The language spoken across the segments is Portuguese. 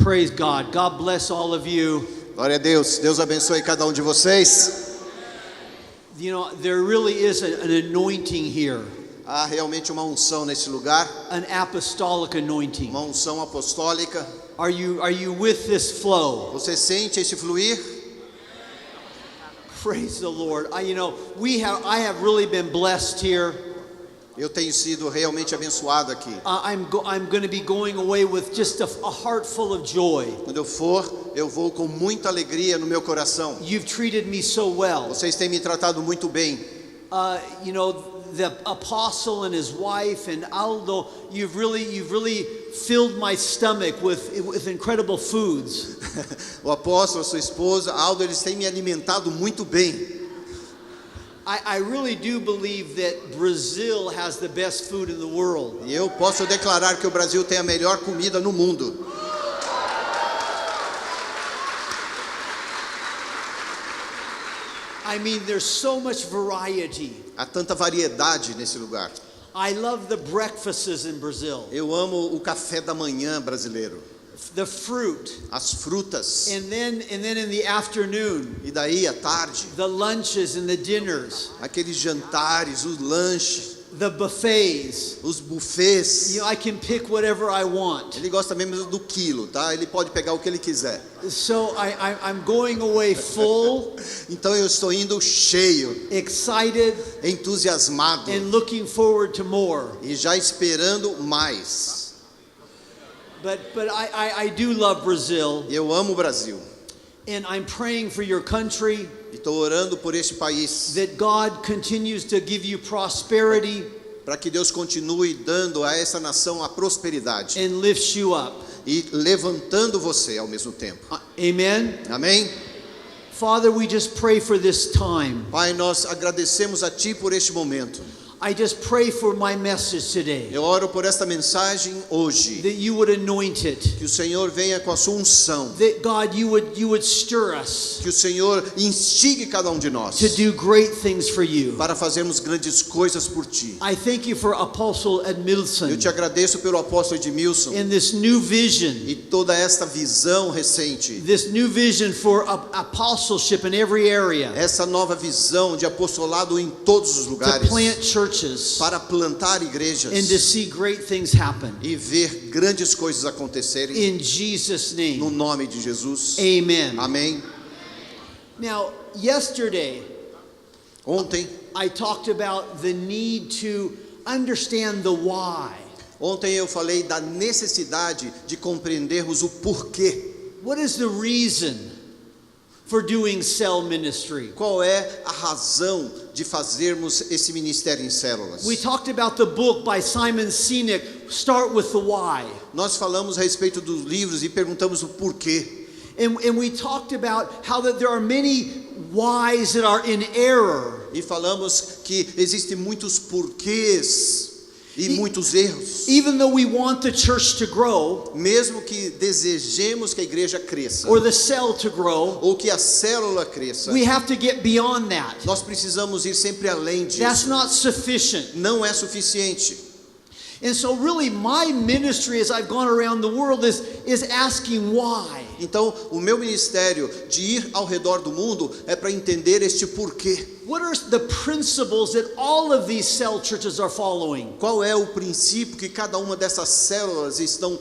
Praise God. God bless all of you. Glória a Deus. Deus abençoe cada de vocês. You know, there really is an anointing here, Há realmente uma unção nesse lugar, an apostolic anointing. uma unção apostólica. Are you with this flow? Você sente esse fluir? Praise the Lord. I have really been blessed here. Eu tenho sido realmente abençoado aqui. I'm going to be going away with just a heart full of joy. Quando eu vou com muita alegria no meu coração. You've treated me so well. Vocês têm me tratado muito bem. The apostle and his wife and Aldo, you've really filled my stomach with incredible foods. O apóstolo, a sua esposa, Aldo, eles têm me alimentado muito bem. I really do believe that Brazil has the best food in the world. E eu posso declarar que o Brasil tem a melhor comida no mundo. I mean, there's so much variety. Há tanta variedade nesse lugar. I love the breakfasts in Brazil. Eu amo o café da manhã brasileiro. The fruit. As frutas. And then in the afternoon. E daí à tarde. The lunches and the dinners. Aqueles jantares, os lanches. The buffets. Os buffets. I can pick whatever I want. Ele gosta mesmo do quilo, tá? Ele pode pegar o que ele quiser. So I'm going away full. Então eu estou indo cheio, excited, entusiasmado, and looking forward to more. E já esperando mais. But I do love Brazil. Eu amo o Brasil. And I'm praying for your country. E estou orando por este país. That God continues to give you prosperity. Para que Deus continue dando a essa nação a prosperidade. And lifts you up. E levantando você ao mesmo tempo. Amen. Amém. Father, we just pray for this time. Pai, nós agradecemos a Ti por este momento. I just pray for my message today. Eu oro por esta mensagem hoje. That you would anoint it. Que o Senhor venha com a sua unção. That God, you would stir us. Que o Senhor instigue cada de nós. To do great things for you. Para fazermos grandes coisas por Ti. I thank you for Apostle Edmilson. Eu te agradeço pelo apóstolo Edmilson. And this new vision. E toda esta visão recente. This new vision for apostleship in every area. Essa nova visão de apostolado em todos os lugares. To plant churches. Para plantar igrejas. And to see great things happen. E ver grandes coisas acontecerem. In Jesus' name. No nome de Jesus. Amen. Amém. Now, ontem, I talked about the need to understand the why. Ontem eu falei da necessidade de compreendermos o porquê. What is the reason for doing cell ministry? Qual é a razão de fazermos esse ministério em células? We talked about the book by Simon Sinek, Start with the Why. Nós falamos a respeito dos livros e perguntamos o porquê. And we talked about how that there are many whys that are in error. E falamos que existem muitos porquês e muitos erros. Even though we want the church to grow, mesmo que desejemos que a igreja cresça, or the cell to grow, ou que a célula cresça, we have to get beyond that. Nós precisamos ir sempre além disso. That's not sufficient. Não é suficiente. And so really my ministry as I've gone around the world is asking why. Então, o meu ministério de ir ao redor do mundo é para entender este porquê. What are the principles that all of these cell churches are following? Qual é o princípio que cada uma dessas células estão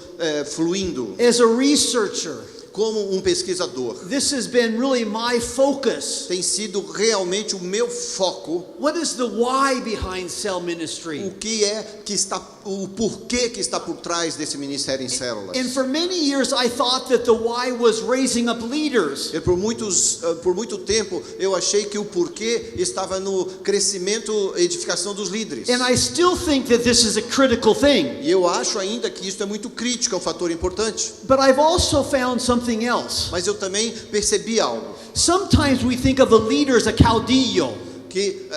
fluindo? As a researcher, como pesquisador, this has been really my focus. Tem sido realmente o meu foco. What is the why behind cell ministry? O que é que está, o porquê que está por trás desse ministério em células? And for many years I thought that the why was raising up leaders. E por muito tempo eu achei que o porquê estava no crescimento, edificação dos líderes. And I still think that this is a critical thing. E eu acho ainda que isso é muito crítico, é um fator importante. But I've also found something else. Mas eu também percebi algo. Sometimes we think of the leader as a caudillo. Que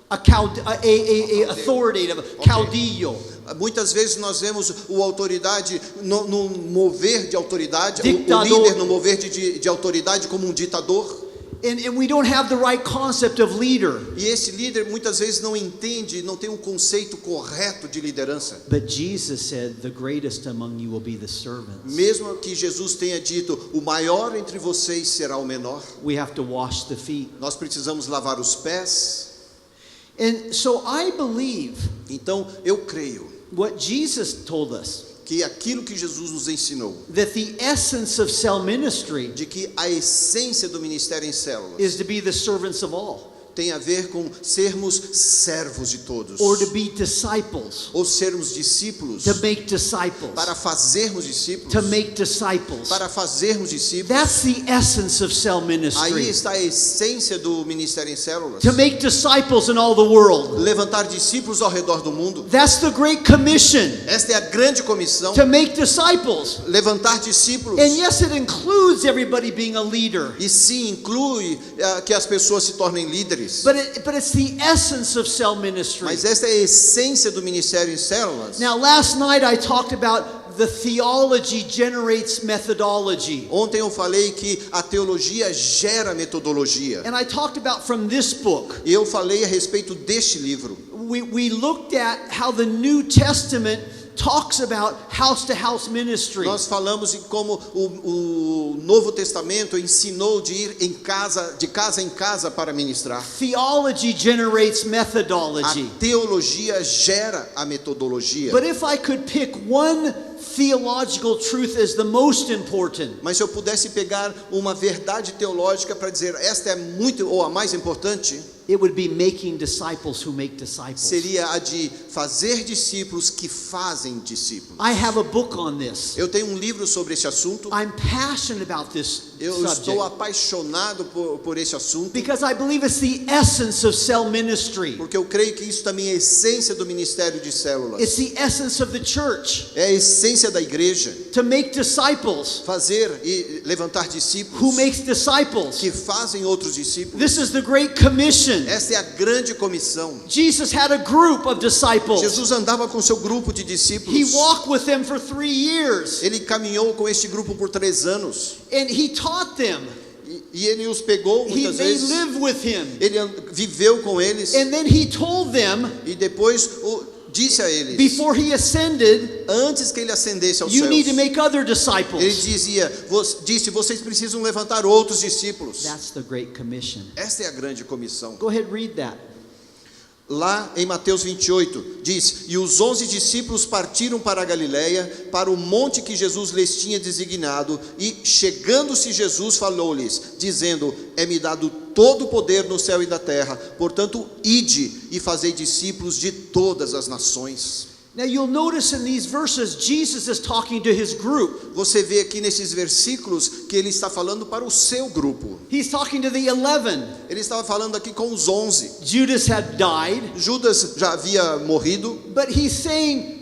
authoritative, caudillo. Muitas vezes nós vemos o autoridade no mover de autoridade, Ditador. o líder no mover de autoridade como um ditador. And we don't have the right concept of leader. E esse líder muitas vezes não entende, não tem um conceito correto de liderança. But Jesus said, the greatest among you will be the servants. Mesmo que Jesus tenha dito, o maior entre vocês será o menor, We have to wash the feet. nós precisamos lavar os pés. And so I believe Então eu creio what Jesus told us, que aquilo que Jesus nos ensinou, that the essence of cell ministry de que a essência do ministério em células is to be the servants of all, tem a ver com sermos servos de todos, or to be disciples, ou sermos discípulos, to make disciples, para fazermos discípulos, to make disciples. para fazermos discípulos. That's the essence of cell Aí ministry. está a essência do ministério em células. To make disciples in all the world. Levantar discípulos ao redor do mundo. That's the Great Commission, Esta é a grande comissão. to make disciples. Levantar discípulos. And yes, it includes everybody being a leader. E sim, inclui que as pessoas se tornem líderes. But it's the essence of cell ministry. Mas esta é a essência do ministério em células. Now, last night I talked about the theology generates methodology. Ontem eu falei que a teologia gera metodologia. And I talked about from this book. E eu falei a respeito deste livro. We looked at how the New Testament talks about house-to-house ministry. Nós falamos em como o Novo Testamento ensinou de ir de casa em casa para ministrar. Theology generates A methodology. teologia gera a metodologia. But if I could pick one theological truth as the most important, Mas se eu pudesse pegar uma verdade teológica para dizer esta é muito ou a mais importante, it would be making disciples who make disciples. seria a de fazer discípulos que fazem discípulos. I have a book on this. Eu tenho um livro sobre esse assunto. I'm passionate about this Eu subject estou apaixonado por esse assunto, because I believe it's the essence of cell ministry. porque eu creio que isso também é a essência do ministério de células. It's the essence of the church, É a essência da igreja. to make disciples Fazer e levantar who discípulos makes disciples. que fazem outros discípulos. This is the Great Commission. Esta é a grande comissão. Jesus had a group of disciples. Jesus andava com seu grupo de He discípulos. walked with them for 3 years, Ele caminhou com este grupo por 3 anos. and he taught them. E ele os pegou They muitas vezes. lived with him. Ele viveu com eles. And then he told them, E depois disse a eles, before he ascended, antes que ele ascendesse aos you need to céus, make other ele disciples. disse, vocês precisam levantar outros discípulos. That's the Great Commission. Esta é a grande comissão. Go ahead, read that. Lá em Mateus 28, diz: E os 11 discípulos partiram para a Galiléia, para o monte que Jesus lhes tinha designado, e chegando-se Jesus falou-lhes, dizendo: É-me dado todo o poder no céu e na terra, portanto, ide e fazei discípulos de todas as nações. Now you'll notice in these verses, Jesus is talking to his group. Você vê aqui nesses versículos que ele está falando para o seu grupo. He's talking to the 11. Ele estava falando aqui com os 11. Judas had died, Judas já havia morrido, but he's saying,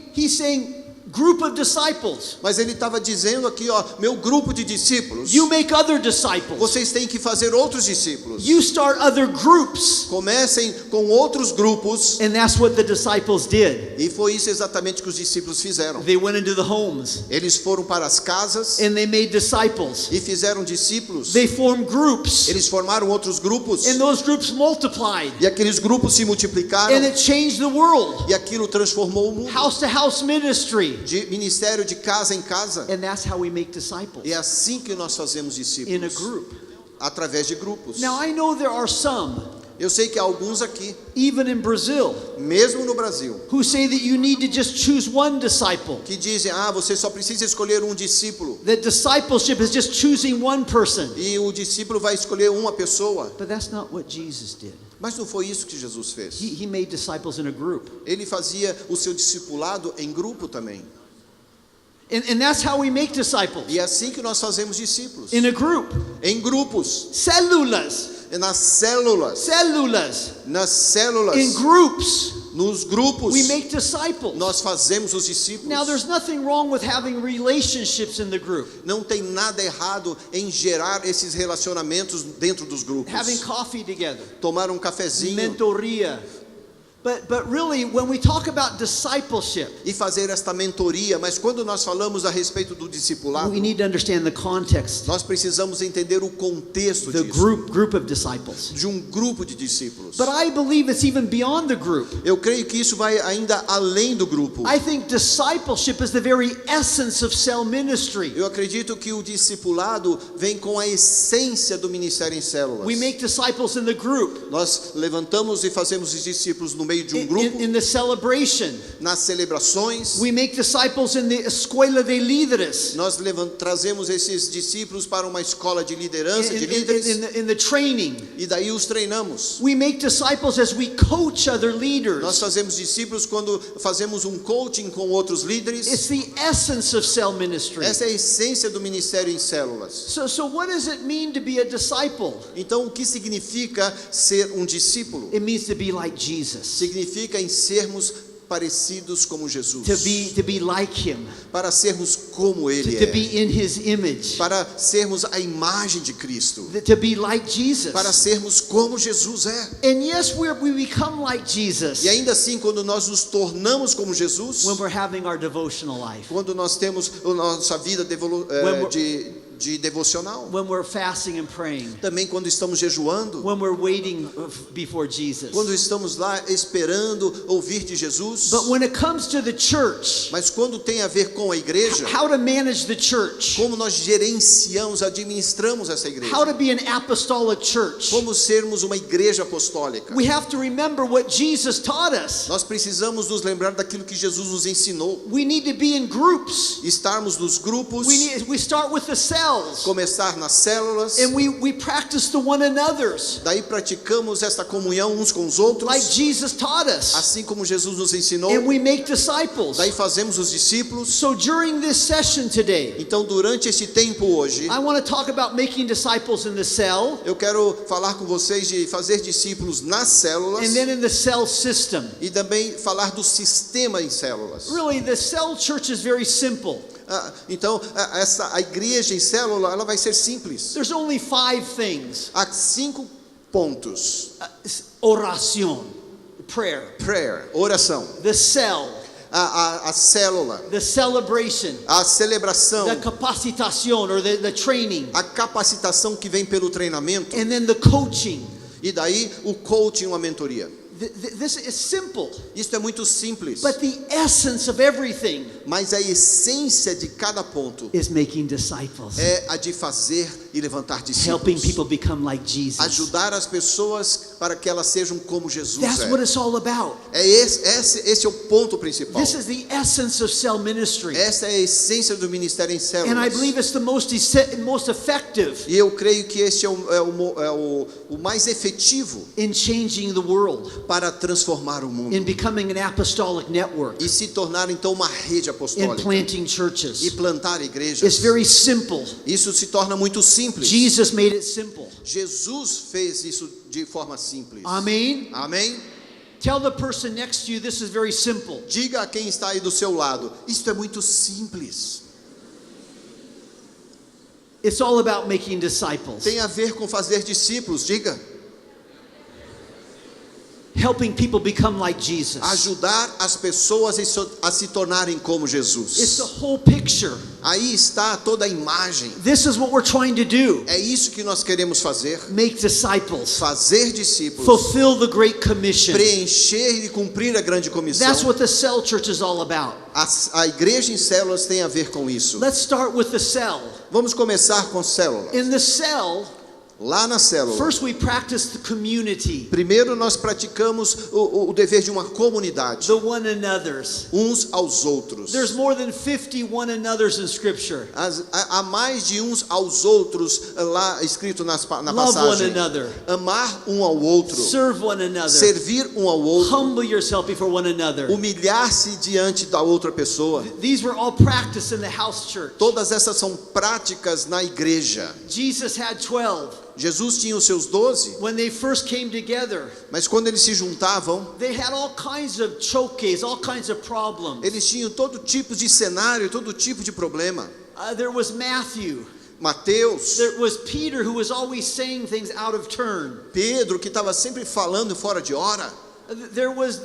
group of disciples. mas ele estava dizendo aqui, meu grupo de discípulos, You make other disciples. vocês têm que fazer outros discípulos. You start other groups. Comecem com outros grupos. And that's what the disciples did. E foi isso exatamente que os discípulos fizeram. They went into the homes Eles foram para as casas and they made disciples. e fizeram discípulos. They formed groups, Eles formaram outros grupos. and those groups multiplied, E aqueles grupos se multiplicaram. and it changed the world. E aquilo transformou o mundo. House to house ministry. De ministério de casa em casa. And that's how we make disciples, É assim que nós fazemos in a discípulos. group. Através de grupos. Now I know there are some, Eu sei que há alguns aqui, even in Brazil, mesmo no Brasil, who say that you need to just choose one disciple. que dizem, você só precisa escolher um discípulo. That discipleship is just choosing one person. E o discípulo vai escolher uma pessoa. But that's not what Jesus did. Mas não foi isso que Jesus fez. He made disciples in a group. Ele fazia o seu discipulado em grupo também. And that's how we make disciples, E é assim que nós fazemos discípulos. in a group. Em grupos, Células. nas células, nas células, In groups, nos grupos, we make disciples. nós fazemos os discípulos. Now, there's nothing wrong with having relationships in the group. Não tem nada errado em gerar esses relacionamentos dentro dos grupos. Having coffee together, Tomar um cafezinho, mentoria, But really, when we talk about discipleship, e fazer esta mentoria, mas quando nós falamos a respeito do discipulado, we need to understand the context, nós precisamos entender o contexto the disso, group of disciples. de um grupo de discípulos. But I believe it's even beyond the group. Eu creio que isso vai ainda além do grupo. I think discipleship is the very essence of cell ministry. Eu acredito que o discipulado vem com a essência do ministério em células. We make disciples in the group, Nós levantamos e fazemos os discípulos no meio de um grupo, in the celebration. nas celebrações. We make disciples in the escuela de líderes, Nós trazemos esses discípulos para uma escola de liderança, de líderes, in the training. e daí os treinamos. We make disciples as we coach other Nós leaders. fazemos discípulos quando fazemos um coaching com outros líderes. It's the essence of cell ministry. Essa é a essência do ministério em células. So what does it mean to be a disciple? Então, o que significa ser um discípulo? It means to be like Jesus, Significa em sermos parecidos como Jesus, to be like him, para sermos como Ele to é, be in his image, para sermos a imagem de Cristo, to be like Jesus. para sermos como Jesus é. And yes, we become like Jesus E ainda assim, quando nós nos tornamos como Jesus, when we're having our devotional life, quando nós temos a nossa vida de devocional, when we're fasting and praying, também quando estamos jejuando, when we're waiting before Jesus. quando estamos lá esperando ouvir de Jesus. But when it comes to the church, Mas quando tem a ver com a igreja, how to manage the church, como nós gerenciamos, administramos essa igreja, how to be an apostolic church, como sermos uma igreja apostólica, we have to remember what Jesus taught us. nós precisamos nos lembrar daquilo que Jesus nos ensinou. We need to be in groups. Estarmos nos grupos, We start with the cells, começar nas células, and we practice the one another's daí praticamos esta comunhão uns com os outros, like Jesus taught us, assim como Jesus nos ensinou, and we make disciples. daí fazemos os discípulos. So during this session today, Então, durante este tempo hoje, I want to talk about making disciples in the cell eu quero falar com vocês de fazer discípulos nas células and then in the cell system. e também falar do sistema em células. Really, the cell church is very simple. Então, a igreja em célula, ela vai ser simples. There's only 5 things. Há 5 pontos: Oración, prayer, prayer, oração, the cell, a célula, the celebration, a celebração, the capacitación or the training, a capacitação que vem pelo treinamento, and then the coaching. e daí o coaching, uma mentoria. This is simple, Isso é muito simples, but the essence of everything mas a essência de cada ponto is making disciples, é a de fazer e levantar helping discípulos, people become like Jesus. ajudar as pessoas para que elas sejam como Jesus That's é. what it's all about. Esse é o ponto principal. This is the essence of cell ministry, Essa é a essência do ministério em and I células. believe it's the most effective E eu creio que este é o mais efetivo in changing the world, para transformar o mundo in becoming an apostolic network, e se tornar então uma rede in apostólica planting e churches. plantar igrejas. It's very simple. Isso se torna muito simples. Jesus made it simple. Jesus fez isso de forma simples. Amen. Amém? Tell the person next to you this is very simple. Diga a quem está aí do seu lado, isto é muito simples. It's all about making disciples, Tem a ver com fazer discípulos. Diga, helping people become like Jesus. ajudar as pessoas a se tornarem como It's Jesus. the whole picture. Aí está toda a imagem. This is what we're trying to do. É isso que nós queremos fazer. Make disciples. Fazer discípulos, Fulfill the Great Commission. preencher e cumprir a grande comissão. That's what the cell church is all about. A igreja em células tem a ver com isso. Let's start with the cell. Vamos começar com célula. In the cell, Lá na célula, first we practice the community, primeiro nós praticamos o dever de uma comunidade, the one another's. uns aos outros. There's more than 50 one another's in Scripture. Há mais de uns aos outros lá escrito na Love one passagem. another. Amar um ao outro, Serve one another. servir um ao outro, Humble yourself before one another. humilhar-se diante da outra pessoa. These were all practiced in the house church. Todas essas são práticas na igreja. Jesus had 12. Jesus tinha os seus 12, When they first came together, mas quando eles se juntavam, they had all kinds of choques, all kinds of problems. eles tinham todo tipo de cenário, todo tipo de problema. There was Matthew. Mateus, There was Peter, who was always saying things out of turn. Pedro, que estava sempre falando fora de hora. There was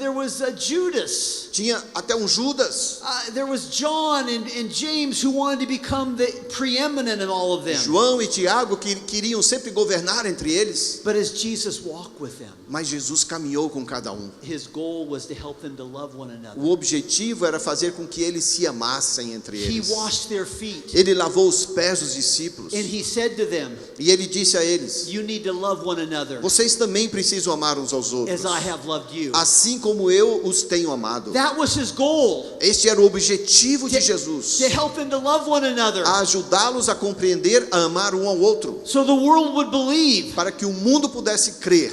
Judas. Tinha até um Judas. There was John and James who wanted to become the preeminent in all of them. João e Tiago que queriam sempre governar entre eles. But as Jesus walked with them, Mas Jesus caminhou com cada um. his goal was to help them to love one another. O objetivo era fazer com que eles se amassem entre He eles. washed their feet. Ele lavou os pés dos discípulos. And he said to them, E ele disse a eles: you need to love one another vocês também precisam amar uns aos outros, as I have loved you. assim como eu os tenho amado. That was his goal. Este era o objetivo de Jesus. To help them to love one another. A ajudá-los a compreender, a amar um ao outro, So the world would believe. para que o mundo pudesse crer.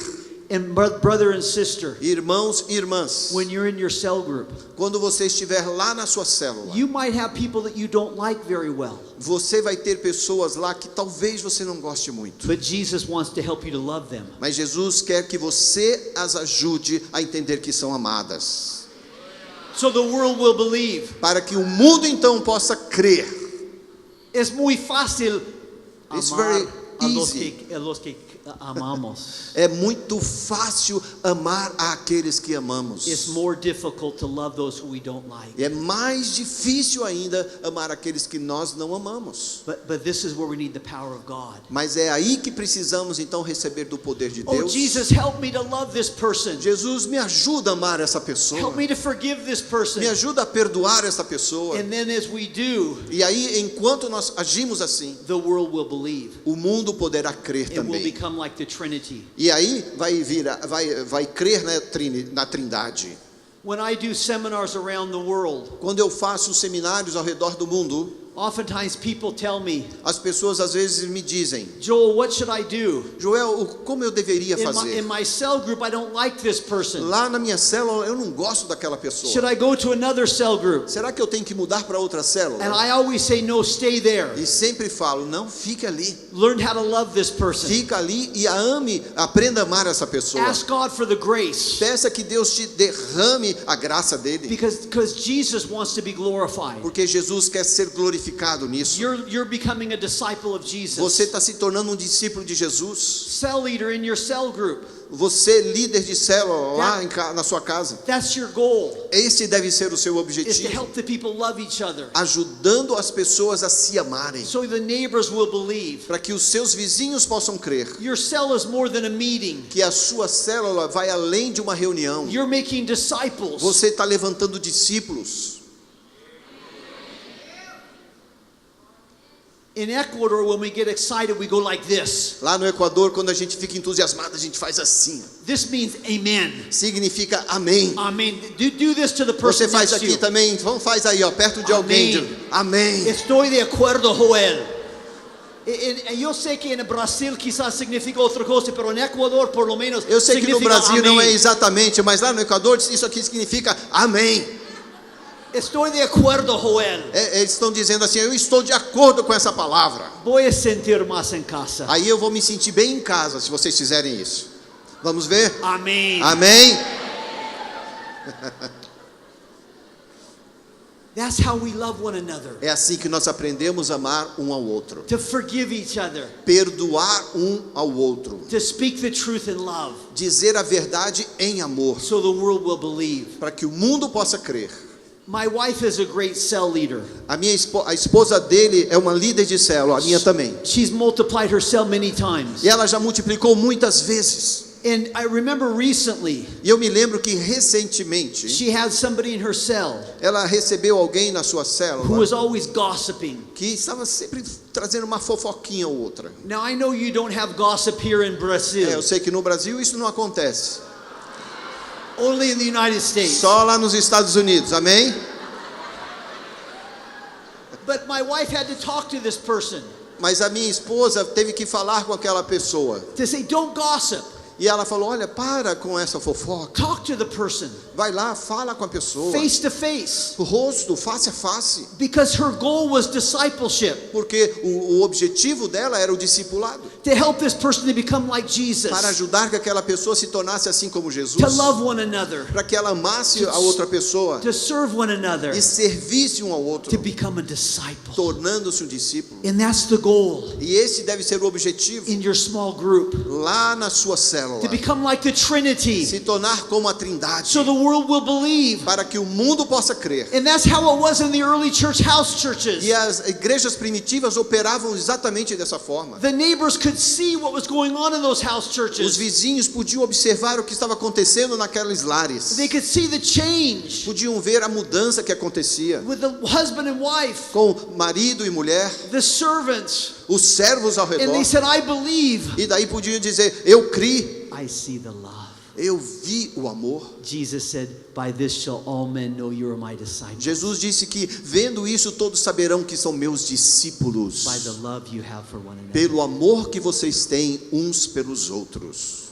And brother and sister, Irmãos e irmãs, when you're in your cell group, quando você estiver lá na sua célula, you might have people that you don't like very well. você vai ter pessoas lá que talvez você não goste muito. But Jesus wants to help you to love them. Mas Jesus quer que você as ajude a entender que são amadas, So the world will believe. para que o mundo então possa crer. Es muy fácil It's amar very a easy. los que amamos. É muito fácil amar aqueles que amamos. It's more difficult to love those who we don't like. É mais difícil ainda amar aqueles que nós não amamos. But this is where we need the power of God. Mas é aí que precisamos então receber do poder de Oh, Deus. Jesus, help me to love this person. Jesus, me ajuda a amar essa pessoa. Help me to forgive this person. Me ajuda a perdoar essa pessoa. And then as we do, E aí, enquanto nós agimos assim, the world will believe. o mundo poderá crer It will também. become like the Trinity. E aí vai crer na Trindade. When I do seminars around the world, Quando eu faço seminários ao redor do mundo, oftentimes people tell me, as pessoas às vezes me dizem: Joel, what should I do? Joel, como eu deveria In fazer? my cell group, I don't like this person. Lá na minha célula eu não gosto daquela pessoa. Should I go to another cell group? Será que eu tenho que mudar para outra célula? And I always say, no, stay there. E sempre falo: não, fique ali. Learn how to love this person. Fica ali e a ame, aprenda a amar essa pessoa. Ask God for the grace. Peça que Deus te derrame a graça dele, Because Jesus wants to be glorified. porque Jesus quer ser glorificado nisso. You're becoming a disciple of Jesus. Você está se tornando um discípulo de Jesus. Cell leader in your cell group. Você, líder de célula lá na sua casa. That's your goal. Esse deve ser o seu Is to objetivo, help the people love each other. ajudando as pessoas a se amarem, So the neighbors will believe. para que os seus vizinhos possam crer Your cell is more than a meeting. que a sua célula vai além de uma reunião. You're making disciples. Você está levantando discípulos. In Ecuador, when we get excited, we go like this. Lá no Equador, quando a gente fica entusiasmado, a gente faz assim. This means amen. Significa amém. Amen. Do this to the person Você faz next to aqui you. também, vamos faz aí, ó, perto de alguém. Amém. Estoy de acuerdo, Joel. Eu sei que no Brasil quizás significa outra coisa, pero en Ecuador por lo menos Eu sei que no significa Brasil não é amém. exatamente, mas lá no Equador isso aqui significa amém. Estoy de acuerdo, Joel. Eles estão dizendo assim: eu estou de acordo com essa palavra. Voy a sentir más en casa. Aí eu vou me sentir bem em casa se vocês fizerem isso. Vamos ver? Amém. Amém? That's how we love one another. É assim que nós aprendemos a amar um ao outro. To forgive each other. Perdoar um ao outro. To speak the truth in love. Dizer a verdade em amor. So the world will believe. Para que o mundo possa crer. My wife is a great cell leader. A esposa dele é uma líder de célula, a minha também. She's multiplied her cell many times. E ela já multiplicou muitas vezes. And I remember recently, E eu me lembro que recentemente she had somebody in her cell ela recebeu alguém na sua who célula was always gossiping. que estava sempre trazendo uma fofoquinha ou outra. Now I know you don't have gossip here in Brazil, Eu sei que no Brasil isso não acontece. only in the United States. Só lá nos Estados Unidos, amém? But my wife had to talk to this person Mas a minha esposa teve que falar com aquela pessoa. to say, don't gossip. E ela falou: olha, para com essa fofoca. Talk to the person Vai lá, fala com a pessoa. face to face, Rosto, face a face. because her goal was discipleship. Porque o objetivo dela era o discipulado. to help this person to become like Jesus, para ajudar que aquela pessoa se tornasse assim como Jesus, to love one another, para que ela amasse a outra pessoa to serve one another, e servisse um ao outro, to become a disciple. tornando-se um discípulo. And that's the goal E esse deve ser o objetivo in your small group, lá na sua célula, to become like the Trinity, se tornar como a Trindade, so the world will believe. para que o mundo possa crer. And that's how it was in the early church house churches. E as igrejas primitivas operavam exatamente dessa forma. The neighbors could see what was going on in those house Os churches. vizinhos podiam observar o que estava acontecendo naqueles lares. They could see the change Podiam ver a mudança que acontecia with the husband and wife, com marido e mulher, the servants. os servos ao And they redor. said, I believe. E daí podiam dizer: eu criei, I see the love. eu vi o amor. Jesus said, by this shall all men know you are my disciples. Jesus disse que vendo isso todos saberão que são meus discípulos, By the love you have for one another. pelo amor que vocês têm uns pelos outros.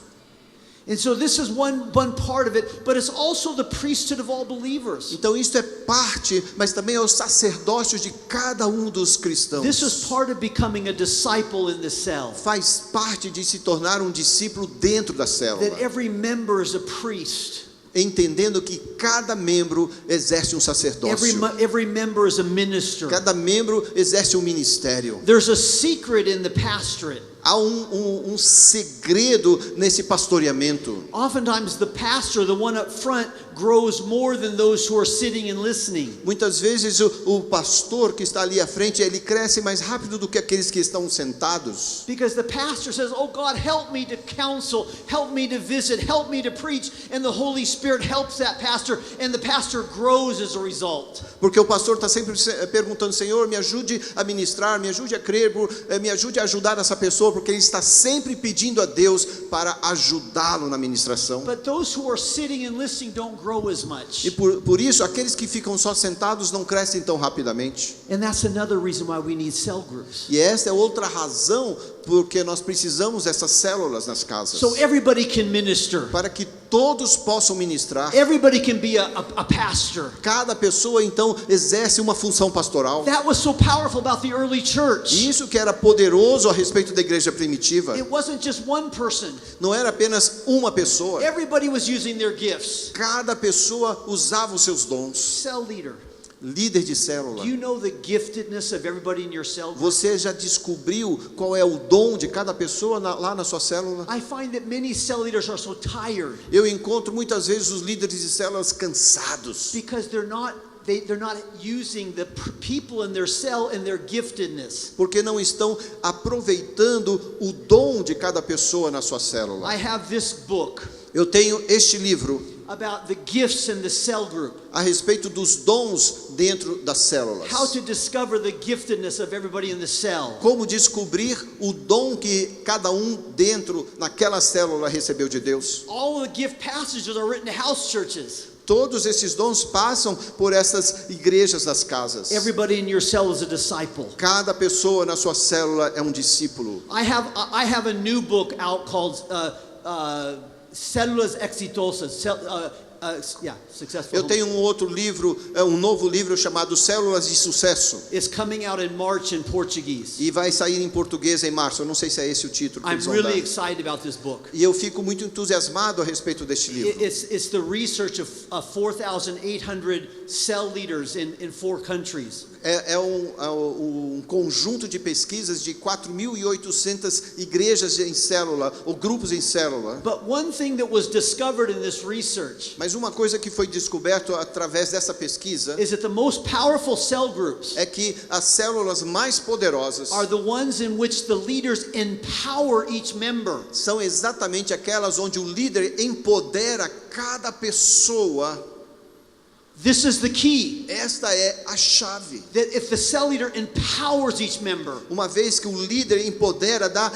And so this is one part of it, but it's also the priesthood of all believers. Então isso é parte, mas também é o sacerdócio de cada um dos cristãos. This is part of becoming a disciple in the cell. Faz parte de se tornar um discípulo dentro da célula, That every member is a priest. entendendo que cada membro exerce um sacerdócio. Every member is a minister. Cada membro exerce um ministério. There's a secret in the pastorate. Há um segredo nesse pastoreamento. Oftentimes the pastor, the one up front, grows more than those who are sitting and listening. Muitas vezes o pastor que está ali à frente, ele cresce mais rápido do que aqueles que estão sentados. Because the pastor says, oh God, help me to counsel, help me to visit, help me to preach. And the Holy Spirit helps that pastor, and the pastor grows as a result. Porque o pastor está sempre perguntando: Senhor, me ajude a ministrar, me ajude a crer, me ajude a ajudar essa pessoa, porque ele está sempre pedindo a Deus para ajudá-lo na ministração. But those who are sitting and listening don't grow as much. E por isso, aqueles que ficam só sentados não crescem tão rapidamente. And that's another reason why we need cell groups. E esta é outra razão porque nós precisamos dessas células nas casas. So everybody can minister. Para que todos possam ministrar. Everybody can be a pastor. Cada pessoa então exerce uma função pastoral. That was so powerful about the early church. E isso que era poderoso a respeito da igreja primitiva. It wasn't just one person. Não era apenas uma pessoa. Everybody was using their gifts. Cada pessoa usava os seus dons. Cell leader. Líder de célula. Do you know the giftedness of everybody in your cell group? Você já descobriu qual é o dom de cada pessoa lá na sua célula? I find that many cell leaders are so tired Eu encontro muitas vezes os líderes de células cansados. because they're not using the people in their cell and their giftedness. Porque não estão aproveitando o dom de cada pessoa na sua célula. I have this book Eu tenho este livro about the gifts in the cell group. a respeito dos dons dentro das células. How to discover the giftedness of everybody in the cell. Como descobrir o dom que cada um dentro naquela célula recebeu de Deus. All of the gift passages are written to house churches. Todos esses dons passam por essas igrejas das casas. Everybody in your cell is a disciple. Cada pessoa na sua célula é um discípulo. I have a new book out called Células Exitosas. Successful. Eu tenho um outro livro, um novo livro chamado Células de Sucesso. It's coming out in March in Portuguese. E vai sair em português em março. Eu não sei se é esse o título que I'm eles vão really dar. excited about this book. E eu fico muito entusiasmado a respeito deste livro. It's the research of 4,800 cell leaders in 4 countries. É um conjunto de pesquisas de 4.800 igrejas em célula, ou grupos em célula. But one thing that was discovered in this research Mas uma coisa que foi descoberto através dessa pesquisa is that the most powerful cell groups é que as células mais poderosas are the ones in which the leaders empower each member. são exatamente aquelas onde o líder empodera cada pessoa. This is the key. Esta é a chave. That if the cell leader empowers each member, Uma vez que o líder empodera, dá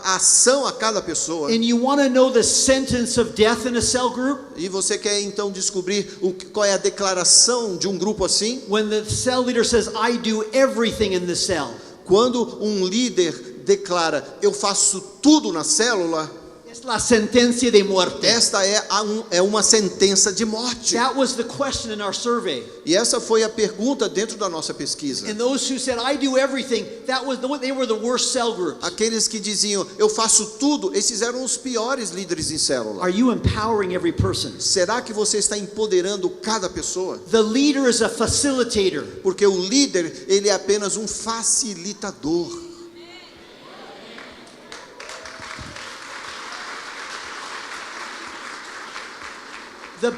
ação a cada pessoa. and you want to know the sentence of death in a cell group, E você quer então descobrir qual é a declaração de um grupo assim? when the cell leader says, I do everything in the cell. Quando um líder declara: eu faço tudo na célula, Es la sentencia de muerte. Esta é uma sentença de morte. That was the question in our survey. E essa foi a pergunta dentro da nossa pesquisa. And those who said, I do everything, they were the worst cell groups. Aqueles que diziam, eu faço tudo, esses eram os piores líderes em célula. Are you empowering every person? Será que você está empoderando cada pessoa? The leader is a facilitator. Porque o líder, ele é apenas um facilitador. The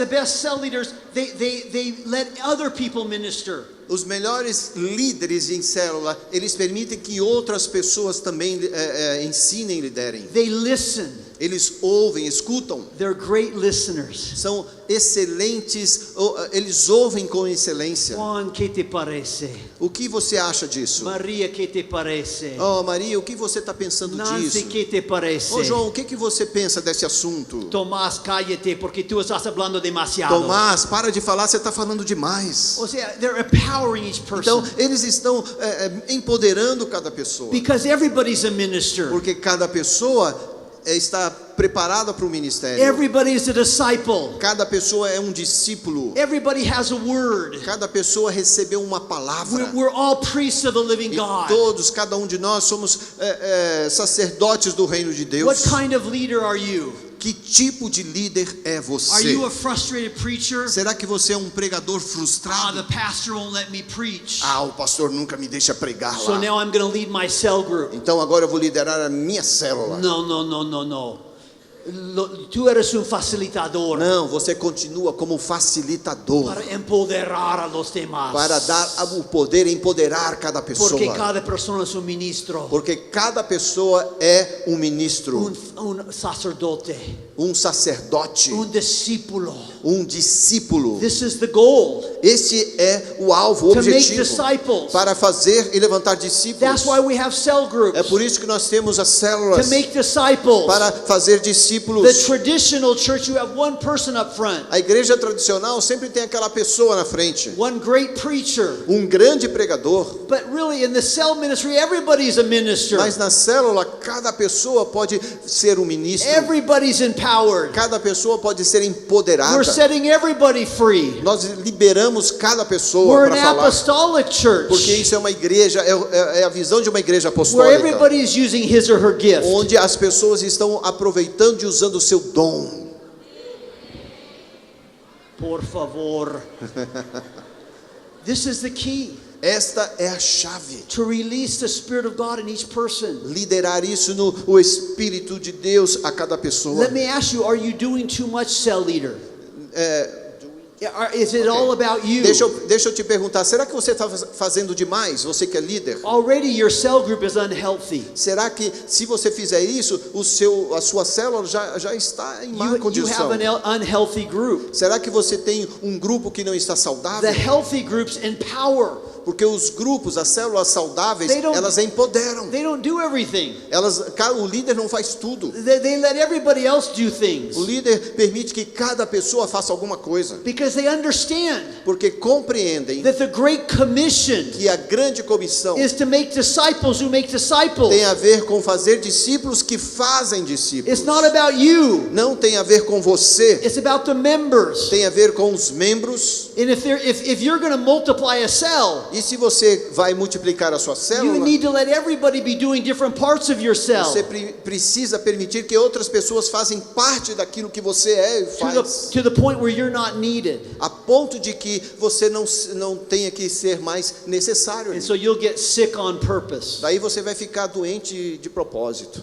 best cell leaders, they let other people minister. Os melhores líderes em célula, eles permitem que outras pessoas também ensinem e liderem. They listen. Eles ouvem, escutam. They're great listeners. São excelentes, eles ouvem com excelência. Juan, ¿qué te parece? O que você acha disso? Maria, ¿qué te parece? Oh, Maria, o que você está pensando Nancy, disso? ¿qué te parece? Oh, João, o que você pensa desse assunto? Tomás, cállate porque tú estás hablando demasiado. Tomás, para de falar, você está falando demais. O sea, they're empowering each person. Então, eles estão empoderando cada pessoa. Because everybody's a minister. Porque cada pessoa está preparada para o ministério. Everybody is a disciple. Cada pessoa é um discípulo. Everybody has a word. Cada pessoa recebeu uma palavra. We're all priests of the living E God. todos, cada um de nós somos sacerdotes do reino de Deus. What kind of leader are you? Que tipo de líder é Are você? you a frustrated preacher? Será que você é um pregador The frustrado? pastor won't let me preach. O pastor nunca me deixa pregar So lá. now I'm going to lead my cell group. Então agora eu vou liderar a minha célula. No. Tú eres un facilitador Não, você continua como facilitador para empoderar a los demás. para dar o poder, empoderar cada pessoa. Porque cada persona es un ministro, Porque cada pessoa é um ministro, un sacerdote, um sacerdote, un discípulo. um discípulo. This is the goal. Este é o alvo, o To make objetivo disciples. para fazer e levantar discípulos. That's why we have cell groups. É por isso que nós temos as células, To make disciples. para fazer The discípulos. traditional church, you have one person up front, A igreja tradicional sempre tem aquela pessoa na frente, one great preacher. um grande pregador. But really, in the cell ministry, everybody's a minister. Mas na célula, cada pessoa pode ser um ministro. Everybody's empowered. Cada pessoa pode ser empoderada. We're setting everybody free. Nós liberamos cada pessoa We're para an falar. apostolic church Porque isso é uma igreja, é a visão de uma igreja where apostólica. everybody is using his or her gift. Onde as pessoas estão aproveitando e usando o seu dom. Por favor. This is the key. Esta é a chave. To release the Spirit of God in each person. Liderar isso no o Espírito de Deus a cada pessoa. Let me ask you, are you doing too much, cell leader? Is it all about you? Deixa eu te perguntar, será que você está fazendo demais, você que é líder? Already your cell group is unhealthy. Será que se você fizer isso, a sua célula já está em má You condição? have an unhealthy group. Será que você tem um grupo que não está The saudável? healthy groups empower. Porque os grupos, as células saudáveis, They don't- elas empoderam. They don't do everything. O líder não faz tudo. They let everybody else do things. O líder permite que cada pessoa faça alguma coisa. Because they understand Porque compreendem that the Great Commission que a grande comissão is to make disciples who make disciples. tem a ver com fazer discípulos que fazem discípulos. It's not about you. Não tem a ver com você. It's about the members. Tem a ver com os membros. And if you're going to multiply a cell, E se você vai multiplicar a sua you célula, need to let everybody be doing different parts of your cell. você precisa permitir que outras pessoas façam parte daquilo que você é e faz. To the point where you're not needed. A ponto de que você não tenha que ser mais necessário ali. And so you'll get sick on purpose. Daí você vai ficar doente de propósito.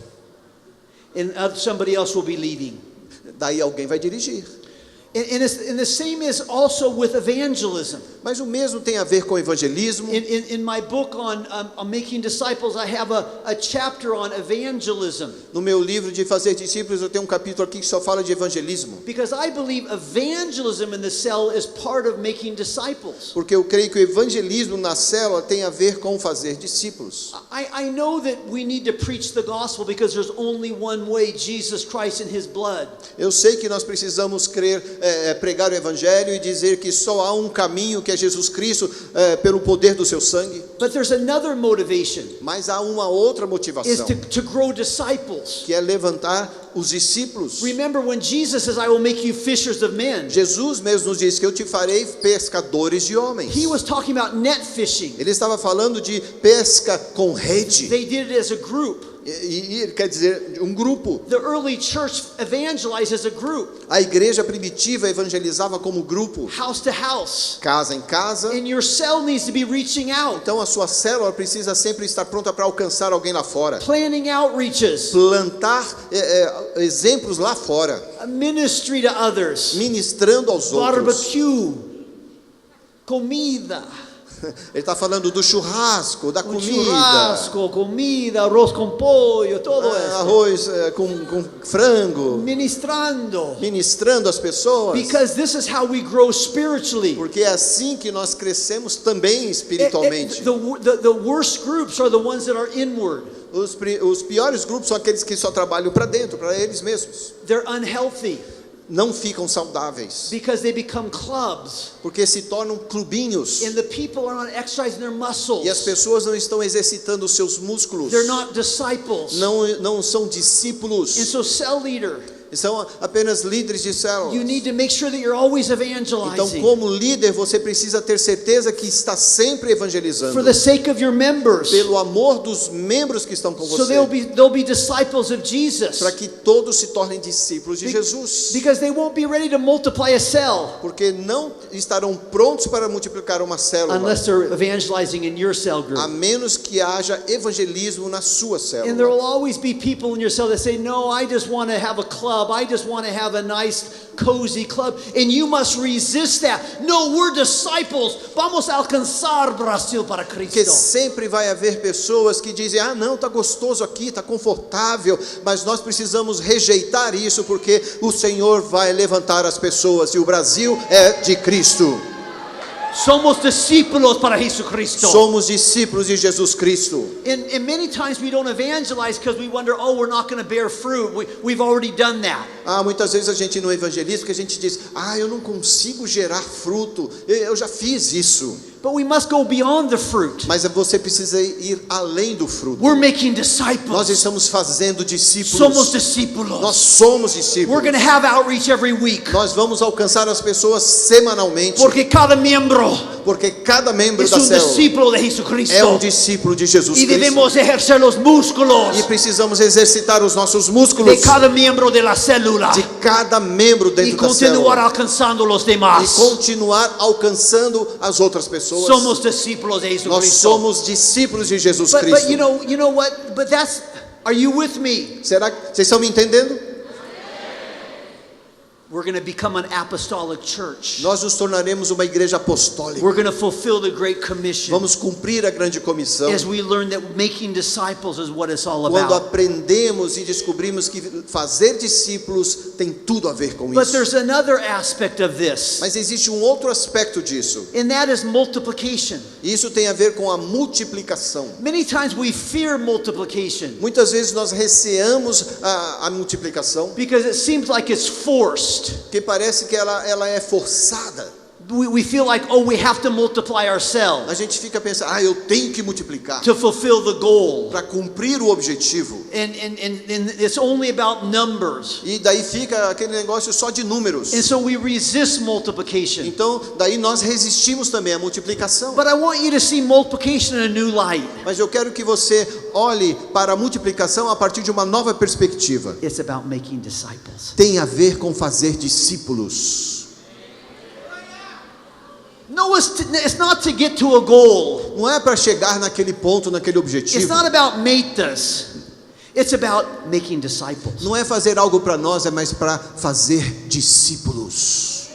And somebody else will be leading. Daí alguém vai dirigir. And the same is also with evangelism. Mas o mesmo tem a ver com evangelismo. In my book on making disciples, I have a chapter on evangelism. No meu livro de fazer discípulos, eu tenho um capítulo aqui que só fala de evangelismo. Because I believe evangelism in the cell is part of making disciples. Porque eu creio que o evangelismo na célula tem a ver com fazer discípulos. I know that we need to preach the gospel because there's only one way, Jesus Christ and his blood. Eu sei que nós precisamos crer pregar o evangelho e dizer que só há um caminho, que é Jesus Cristo, pelo poder do seu sangue. But there's another motivation, Mas há uma outra is motivação, to grow disciples. que é levantar os discípulos. Remember when Jesus says, I will make you fishers of men. Jesus mesmo nos diz que eu te farei pescadores de homens. He was talking about net fishing. Ele estava falando de pesca com rede. They did it as a group. E ele quer dizer um grupo. The early church evangelized as a group, A igreja primitiva evangelizava como grupo, house to house. casa em casa. And your cell needs to be reaching out, Então a sua célula precisa sempre estar pronta para alcançar alguém lá fora. planning outreaches, Plantar exemplos lá fora, ministry to others, ministrando aos outros. barbecue, comida, Ele está falando do churrasco, da um comida, churrasco, comida, arroz com pollo, todo isso. arroz com frango, Ministrando. ministrando as pessoas. Because this is how we grow spiritually. Porque é assim que nós crescemos também espiritualmente. The worst groups are the ones that are inward. Os piores grupos são aqueles que só trabalham para dentro, para eles mesmos. They're unhealthy Não ficam saudáveis, because they become clubs. porque se tornam clubinhos. And the people are not exercising their muscles. E as pessoas não estão exercitando os seus músculos. They're not disciples. Não são discípulos. And so cell leader, São apenas líderes de células. you need to make sure that you're always Então, evangelizing como líder, você precisa ter certeza que está sempre evangelizando. for the sake of your members. Pelo amor dos membros que estão com So você. they'll be disciples of Jesus. Para que todos se tornem discípulos de Jesus. Because they won't be ready to multiply a cell Porque não estarão prontos para multiplicar uma célula. unless they're evangelizing in your cell group. A menos que haja evangelismo na sua And there will célula. always be people in your cell that say, no, I just want to have a club. I just want to have a nice, cozy club. And you must resist that. No, we're disciples. Vamos alcançar Brasil para Porque Cristo. sempre vai haver pessoas que dizem: ah, não, está gostoso aqui, está confortável. Mas nós precisamos rejeitar isso, porque o Senhor vai levantar as pessoas. E o Brasil é de Cristo. Somos discípulos para Jesucristo. Somos discípulos de Jesus Cristo. And many times we don't evangelize because we wonder, oh, we're not going to bear fruit. We've already done that. Muitas vezes a gente não evangeliza porque a gente diz: eu não consigo gerar fruto, eu já fiz isso. But we must go beyond the fruit. Mas você precisa ir além do fruto. We're making Nós disciples. estamos fazendo discípulos. Somos discípulos. Nós somos We're discípulos. going to have outreach every week. Nós vamos alcançar as pessoas semanalmente, Porque cada miembro porque cada membro es da un célula discípulo de é um Jesucristo. discípulo de Jesus Y Cristo. debemos ejercer los músculos E precisamos exercitar os nossos de músculos cada miembro de la célula de cada membro y dentro da continuar célula alcanzando los e demás. continuar alcançando as outras pessoas. Somos discípulos de Nós Jesucristo. somos discípulos de Jesus But Cristo. you know what? But that's, are you with me? Será que vocês estão me entendendo? We're going to become an apostolic church. Nós nos tornaremos uma igreja apostólica. We're going to fulfill the Great Commission Vamos cumprir a grande comissão. as we learn that making disciples is what it's all Quando about. aprendemos e descobrimos que fazer discípulos tem tudo a ver com But isso. there's another aspect of this, Mas existe um outro aspecto disso. and that is multiplication. E isso tem a ver com a multiplicação. Many times we fear multiplication Muitas vezes nós receamos a multiplicação, because it seems like it's forced. porque parece que ela é forçada. We feel like, oh, we have to multiply A ourselves gente fica pensando: eu tenho que multiplicar to fulfill the goal. para cumprir o objetivo. And it's only about numbers. E daí fica aquele negócio só de números. And so we resist multiplication. Então, daí nós resistimos também à multiplicação. But I want you to see multiplication in a new light. Mas eu quero que você olhe para a multiplicação a partir de uma nova perspectiva. It's about making disciples. Tem a ver com fazer discípulos. No, it's not to get to a goal. Não é para chegar naquele ponto, naquele It's objetivo. not about metas. It's about making disciples. Não é fazer algo para nós, é mais para fazer discípulos.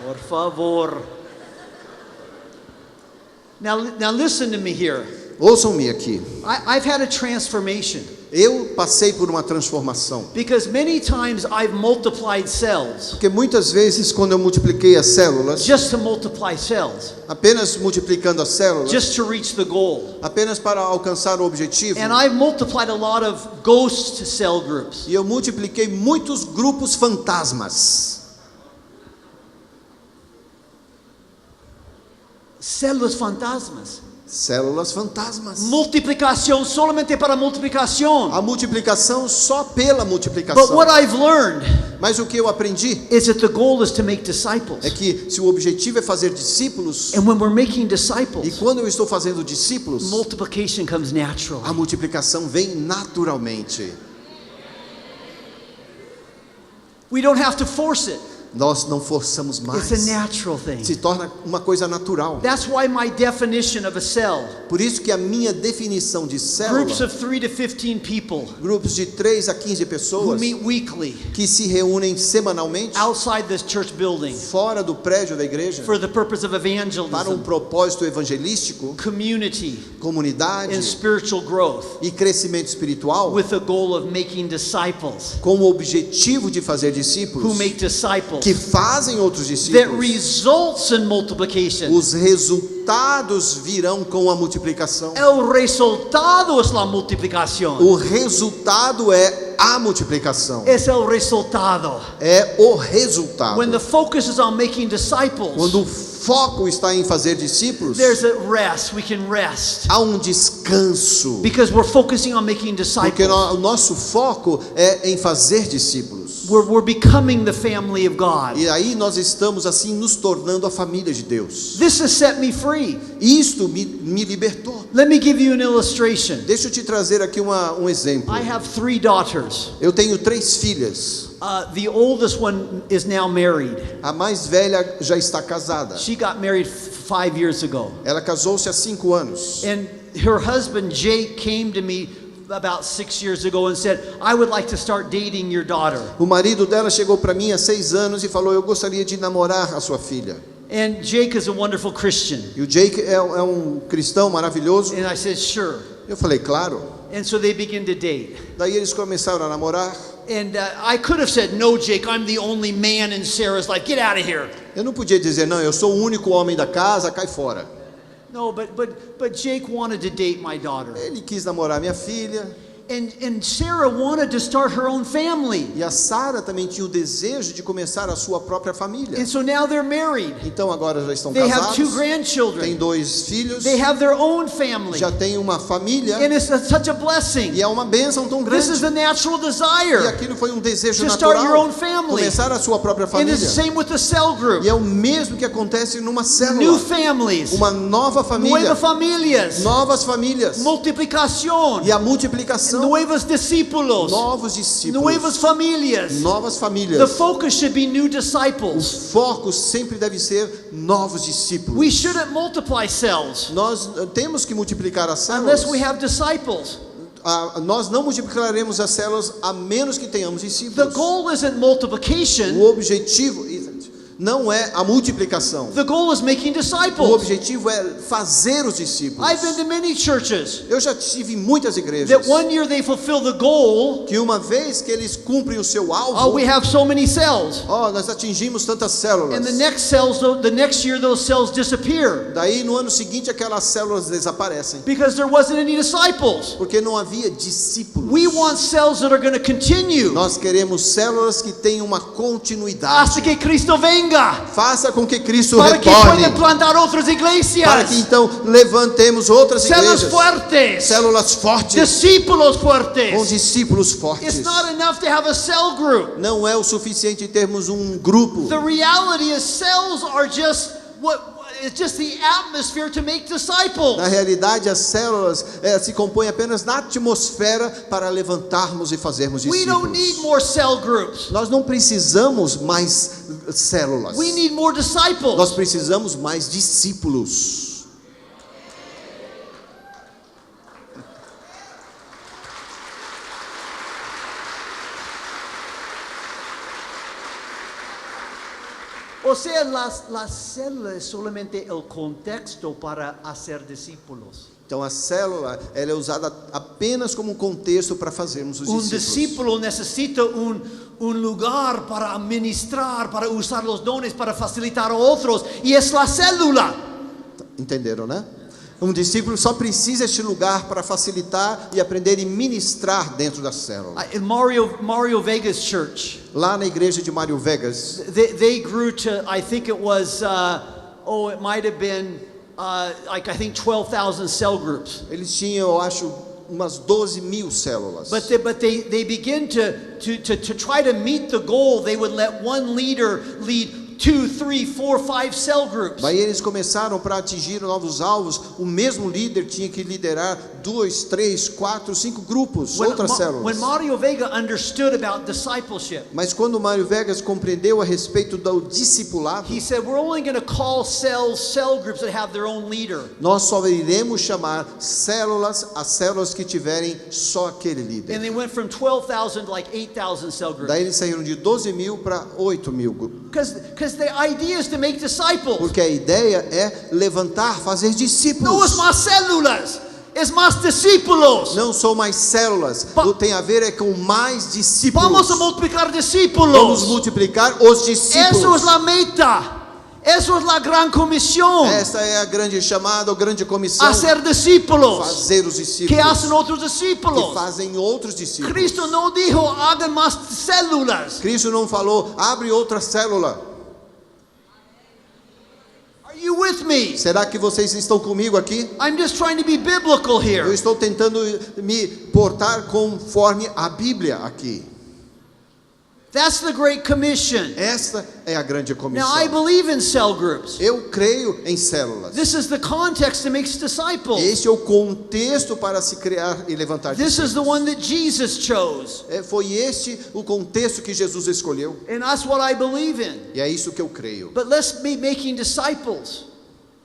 Por favor. Now listen to me here. Ouçam-me aqui. I've had a transformation. Eu passei por uma transformação. Because many times I've multiplied cells Porque muitas vezes quando eu multipliquei as células, just to multiply cells, apenas multiplicando as células, just to reach the goal. apenas para alcançar o objetivo, And I've multiplied a lot of ghost cell groups. e eu multipliquei muitos grupos fantasmas. Células fantasmas. Células fantasmas. Multiplicación solamente para multiplicación. A multiplicação só pela But multiplicação. what I've learned Mas o que eu aprendi is that the goal is to make disciples. é que se o objetivo é fazer discípulos, And when we're making e disciples, quando eu estou fazendo discípulos, multiplication comes a naturally. multiplicação vem naturalmente. We don't have to force it. Nós não forçamos mais. It's a natural thing. Se torna uma coisa natural. That's why my definition of a cell, Por isso que a minha definição de célula, groups of 3 to 15 people grupos de 3 a 15 who pessoas meet weekly que se reúnem semanalmente outside this church building fora do prédio da igreja for the purpose of para um evangelism, propósito evangelístico, community, comunidade and spiritual growth, e crescimento espiritual, with the goal of making disciples com o objetivo de fazer discípulos who make disciples que fazem outros that discípulos. results in multiplication. Os resultados virão com a multiplicação. El resultado es la multiplicación. O resultado é a multiplicação. Es el resultado. É o resultado. When the focus is on making disciples, Quando o foco está em fazer discípulos, there's a rest. We can rest há um descanso. because we're focusing on making disciples. Porque o nosso foco é em fazer discípulos. We're becoming the family of God. E aí nós estamos assim nos tornando a família de Deus. This has set me free. Isto me libertou. Let me give you an illustration. Deixa eu te trazer aqui um exemplo. I have 3 daughters. Eu tenho 3 filhas. The oldest one is now married. A mais velha já está casada. She got married 5 years ago. Ela casou-se há 5 anos. And her husband Jake came to me about 6 years ago and said, I would like to start dating your daughter. O marido dela chegou para mim há 6 anos e falou: eu gostaria de namorar a sua filha. And Jake is a wonderful Christian. E o Jake é um cristão maravilhoso. And I said, sure. Eu falei: claro. And so they begin to date. Daí eles começaram a namorar. And I could have said, no, Jake, I'm the only man in Sarah's life. Get out of here. Eu não podia dizer: não, eu sou o único homem da casa, cai fora. No, but Jake wanted to date my daughter. Ele quis namorar minha filha. And Sarah wanted to start her own family. E a Sara também tinha o desejo de começar a sua própria família. And so now they're married. Então agora já estão They have 2 casados. grandchildren. Tem 2 filhos. They have their own family. Já tem uma família. And it's such a blessing. E é uma bênção tão This is grande. the natural E desire aquilo foi um desejo to start your own natural. family. Começar a sua própria And família. it's the same with the cell group. E é o mesmo que acontece numa New célula. families. Uma nova família. Nuevas familias. Novas famílias. Multiplicación. E a multiplicação. Nuevos discípulos. Novos discípulos. Nuevas familias. Novas The famílias. focus should be new O disciples. foco sempre deve ser novos discípulos. We shouldn't multiply cells Nós temos que multiplicar as células. unless we have disciples. Nós não multiplicaremos as células a menos que tenhamos The discípulos. goal isn't multiplication. O objetivo não é a multiplicação. The goal is making O disciples. objetivo é fazer os discípulos. I've been to many churches Eu já estive em muitas igrejas that one year they fulfill the goal. que uma vez que eles cumprem o seu Oh, alvo, we have so many cells. nós atingimos tantas células. And the next year those cells disappear Daí no ano seguinte aquelas células desaparecem, because there wasn't any disciples. porque não havia discípulos. We want cells that are going to continue Nós queremos células que tenham uma continuidade. hasta que Cristo venga. Faça com que Cristo Para que retorne, puedan plantar outras iglesias. para que então levantemos outras Células igrejas, fuertes. células fortes, Discípulos com fuertes. discípulos fortes. It's not enough to have a cell group. Não é o suficiente termos um grupo. The reality is cells are just it's just the atmosphere to make disciples. Na realidade, as células se compõem apenas na atmosfera para levantarmos e fazermos We don't need discípulos. more cell groups. Nós não precisamos mais células. We need more disciples. Nós precisamos mais discípulos. O O sea, la célula es solamente el contexto para hacer discípulos. Então a célula, ela é usada apenas como contexto para fazermos os discípulos. Discípulo necesita lugar para ministrar, para usar los dones, para facilitar a otros, y es la célula. Entenderam, né? Um discípulo só precisa este lugar para facilitar e aprender e ministrar dentro da célula. In Mario Vegas Church, Lá na igreja de Mário Vegas, they grew to, I think it was, it might have been, like I think 12,000 cell groups. eles tinham, eu acho, umas 12.000 células. But they begin to try to meet the goal. They would let one leader lead 2, 3, 4, 5 cell groups. Aí eles começaram, para atingir novos alvos, o mesmo líder tinha que liderar 2, 3, 4, 5 grupos, outras células. When Mario Vega understood about discipleship, Mas quando Mário Vegas compreendeu a respeito do discipulado, he said, we're only going to call cell groups that have their own leader. nós só iremos chamar células as células que tiverem só aquele líder. And they went from 12,000 to like 8,000 cell groups. Daí eles saíram de 12.000 para 8.000 grupos. Because the idea is to make disciples. Porque a ideia é levantar, fazer No es discípulos. más células, es más discípulos. Não são mais células, tem a ver com mais discípulos. Vamos a multiplicar Vamos discípulos. multiplicar os Eso es discípulos. la meta. Eso es la gran comisión. Esta é a grande chamada, a grande comissão. Hacer discípulos Fazer os que discípulos hacen otros que discípulos. fazem outros discípulos. Cristo no dijo hagan más células. Cristo não falou, abre outra célula. Are you with me? Será que vocês estão comigo aqui? I'm just trying to be biblical Eu here. estou tentando me portar conforme a Bíblia aqui. That's the Great Commission. Esta é a grande Now, I comissão. believe in cell groups. Eu creio em células. This is the context that makes disciples. Este é o contexto para se criar e levantar This is the discípulos. one that Jesus chose. Foi este o contexto que Jesus escolheu. And that's what I believe in. E é isso que eu creio. But let's be making disciples.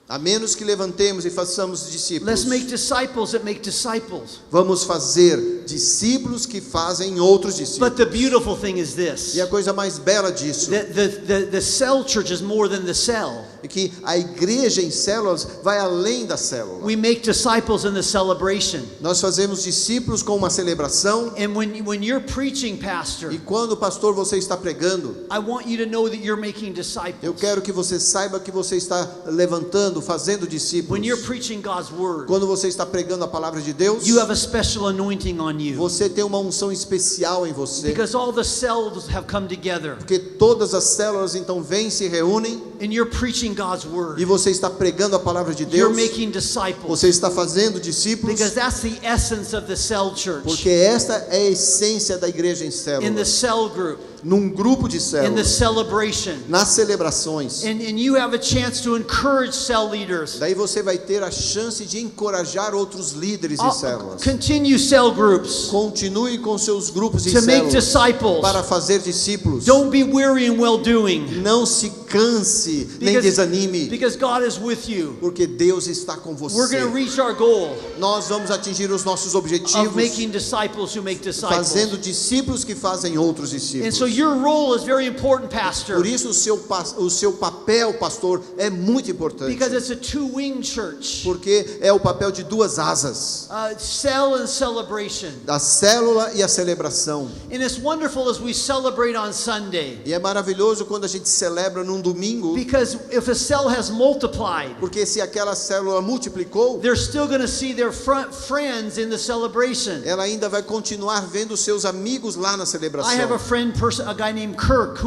A menos que levantemos e façamos discípulos. Let's make disciples that make disciples. Vamos fazer discípulos que fazem outros discípulos. But the beautiful thing is this. E a coisa mais bela disso The cell church is more than the cell. é que a igreja em células vai além da célula. We make disciples in the celebration. Nós fazemos discípulos com uma celebração. And when you're preaching, pastor, E quando, pastor, você está pregando, I want you to know that you're making eu disciples. quero que você saiba que você está levantando, fazendo discípulos. When you're preaching God's word, Quando você está pregando a palavra de Deus, you have a special anointing on you. você tem uma unção especial em você. Because all the cells have come together. Porque todas as células então vêm, se reúnem, And you're preaching God's e word. você está pregando a palavra de You're Deus. making disciples. Você está fazendo discípulos. Because that's the essence of the cell church. Porque esta é a essência da igreja em In the células. cell group, Num grupo de in the células, celebration. nas celebrações. And you have a chance to encourage cell leaders. Daí você vai ter a chance de encorajar outros líderes em células. Continue cell groups Continue com seus grupos em to make células disciples. para fazer discípulos. Don't be weary in well doing. Não se canse, nem desanime, Because God is with you. porque Deus está com We're você. going to reach our goal Nós vamos atingir os nossos of objetivos making disciples who make disciples. fazendo discípulos que fazem outros And discípulos. so your role is very important, pastor. Por isso o seu papel, pastor, é muito importante. Because it's a two-wing church. Porque é o papel de duas asas, Cell and celebration. da célula e a celebração. And it's wonderful as we celebrate on Sunday. E é maravilhoso quando a gente celebra num domingo, Because if a cell has multiplied, porque se aquela célula multiplicou, they're still going to see their friends in the celebration. ela ainda vai continuar vendo seus amigos lá na I have a celebração. friend, a guy named Kirk,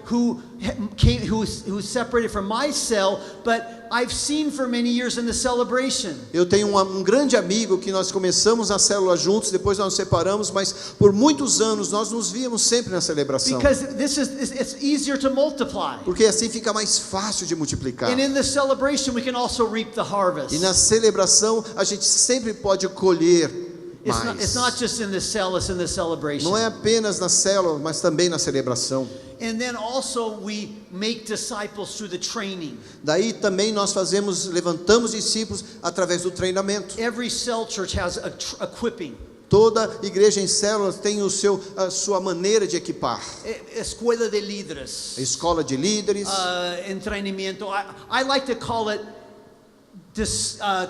who's separated from my cell, but I've seen for many years in the celebration. Eu tenho um grande amigo que nós começamos a célula juntos, depois nós nos separamos, mas por muitos anos nós nos víamos sempre na celebração. Because it's easier to multiply. Porque assim fica mais fácil de multiplicar. And in the celebration we can also reap the harvest. E na celebração a gente sempre pode colher mais. It's not just in the cell, it's in the celebration. Não é apenas na célula, mas também na celebração. And then also we make disciples through the training. Daí também nós levantamos discípulos através do treinamento. Every cell church has equipping. Toda igreja em células tem a sua maneira de equipar. Escuela de líderes. Escola de líderes. Entrenamiento. I like to call it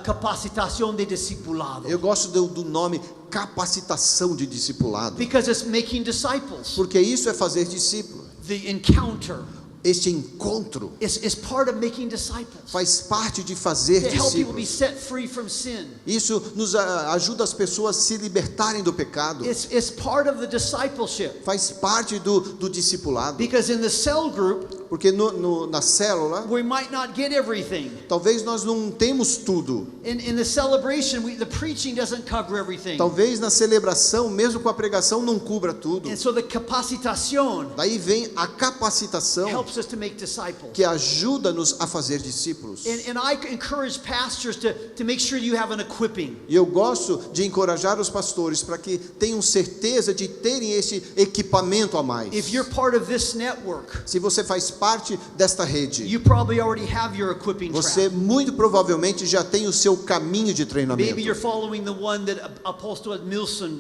capacitación de discipulado. Eu gosto do nome capacitação de discipulado. Because it's making disciples. Porque isso é fazer discípulo. The encounter. Este encontro is part of making disciples. faz parte de fazer To help people be discípulos. set free from sin. Isso nos ajuda as pessoas a se libertarem do pecado. It's part of the discipleship. Faz parte do discipulado. Because in the cell group, Porque na célula, we might not get everything. talvez nós não temos tudo. In the celebration, the preaching doesn't cover everything. Talvez na celebração, mesmo com a pregação, não cubra tudo. And so the capacitación Daí vem a capacitação helps us to make disciples. que ajuda-nos a fazer discípulos. And I encourage pastors to make sure you have an equipping. E eu gosto de encorajar os pastores para que tenham certeza de terem esse equipamento a mais. If you're part of this network, Se você faz parte desta rede, you probably already have your equipping você track. muito provavelmente já tem o seu caminho de treinamento. Maybe you're following the one that Apostle Milson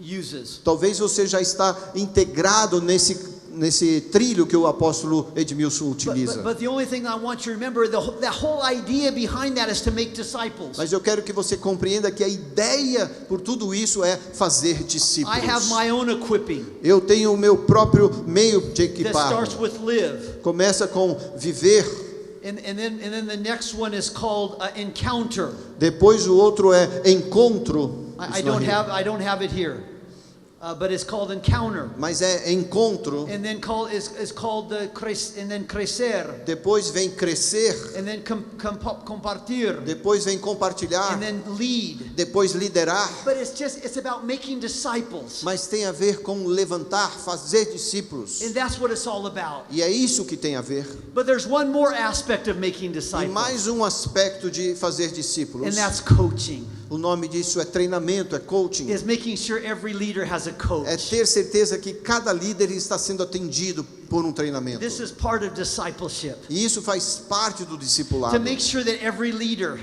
uses. Talvez você já está integrado nesse trilho que o apóstolo Edmilson utiliza. But the only thing I want you to remember, the whole idea behind that is to make disciples. Mas eu quero que você compreenda que a ideia por tudo isso é fazer discípulos. I have my own equipping Eu tenho o meu próprio meio de that equipar. starts with live. Começa com viver, And then the next one is called encounter. depois o outro é encontro. I don't have it here, but it's called encounter. Mas é encontro. And then is called and then crecer. Depois vem crescer. And then compartir. Depois vem compartilhar. And then lead. Depois liderar. But it's about making disciples. Mas tem a ver com levantar, fazer discípulos. And that's what it's all about. E é isso que tem a ver. But there's one more aspect of making E disciples. mais um aspecto de fazer discípulos. And that's coaching. O nome disso é treinamento, é coaching. Is making sure every leader has a É coach. ter certeza que cada líder está sendo atendido por um treinamento. This is part of discipleship. E isso faz parte do discipulado. To make sure that every leader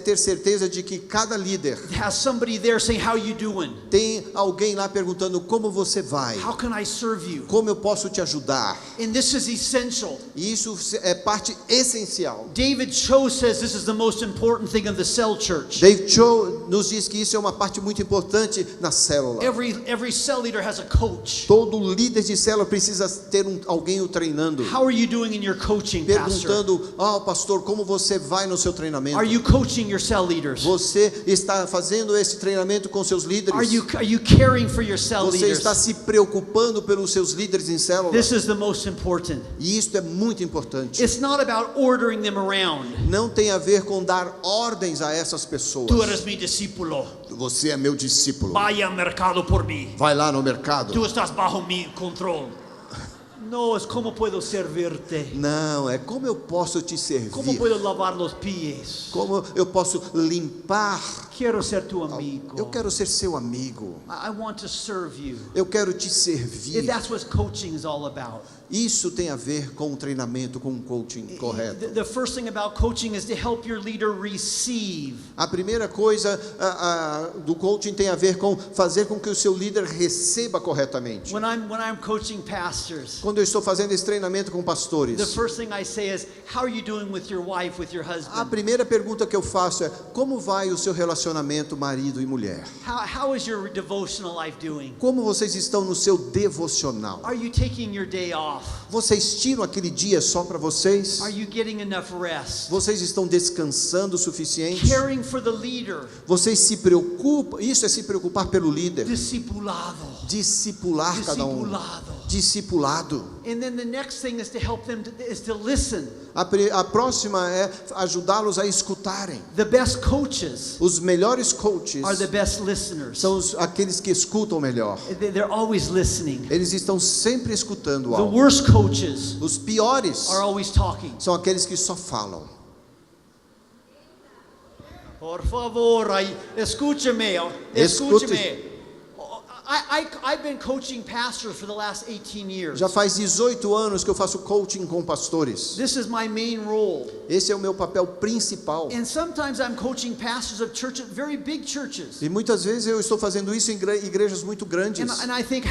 Ter certeza de que cada líder has somebody there saying, how you doing? tem alguém lá perguntando como você vai, How can I serve you? como eu posso te ajudar. And this is essential. E isso é parte essencial. David Cho says this is the most important thing of the cell church. Dave Cho nos diz que isso é uma parte muito importante na célula. Every cell leader has a coach. Todo líder de célula precisa ter alguém o treinando. How are you doing in your coaching, pastor? Perguntando, pastor, como você vai no seu treinamento? Are you coaching your cell leaders? Você está fazendo esse treinamento com seus líderes? Are you caring for your cell Você leaders? está se preocupando pelos seus líderes em célula? This is the most important. E isso é muito importante. It's not about ordering them around. Não tem a ver com dar ordens a essas pessoas. Tú eres mi discípulo. Você é meu discípulo. Vaya al mercado por mí. Vai lá no mercado. Tú estás bajo mi control. No, es como puedo servirte. Não, é como eu posso te Como servir. puedo lavar los pies. Como eu posso limpar. Quiero ser tu amigo. Eu quero ser seu amigo. I want to serve you. Eu quero te And servir. that's what coaching is all about. Isso tem a ver com o treinamento, com o coaching correto. The first thing about coaching is to help your leader receive. A primeira coisa do coaching tem a ver com fazer com que o seu líder receba corretamente. When I'm coaching pastors, Quando eu estou fazendo esse treinamento com the pastores, first thing I say is, how are you doing with your wife, with your a husband? primeira pergunta que eu faço é: como vai o seu relacionamento marido e mulher? How is your devotional life doing? Como vocês estão no seu devocional? Are you taking your day off? Vocês tiram aquele dia só para vocês? Are you getting enough rest? Vocês estão descansando o suficiente? Caring for the leader. Vocês se preocupam? Isso é se preocupar pelo líder. Discipulado. Discipular cada um. Discipulado. Discipulado. And then the next thing is to help them is to listen. A próxima é ajudá-los a escutarem. The best coaches Os melhores coaches are the best listeners. são aqueles que escutam melhor. They're always listening. Eles estão sempre escutando The algo. worst coaches Os piores are always talking. são aqueles que só falam. Por favor, escúchame. Escute. I've been coaching pastors for the last 18 years. Já faz 18 anos que eu faço coaching com pastores. This is my main role. Esse é o meu papel principal. And sometimes I'm coaching pastors of churches, very big churches. E muitas vezes eu estou fazendo isso em igrejas muito grandes. And I think,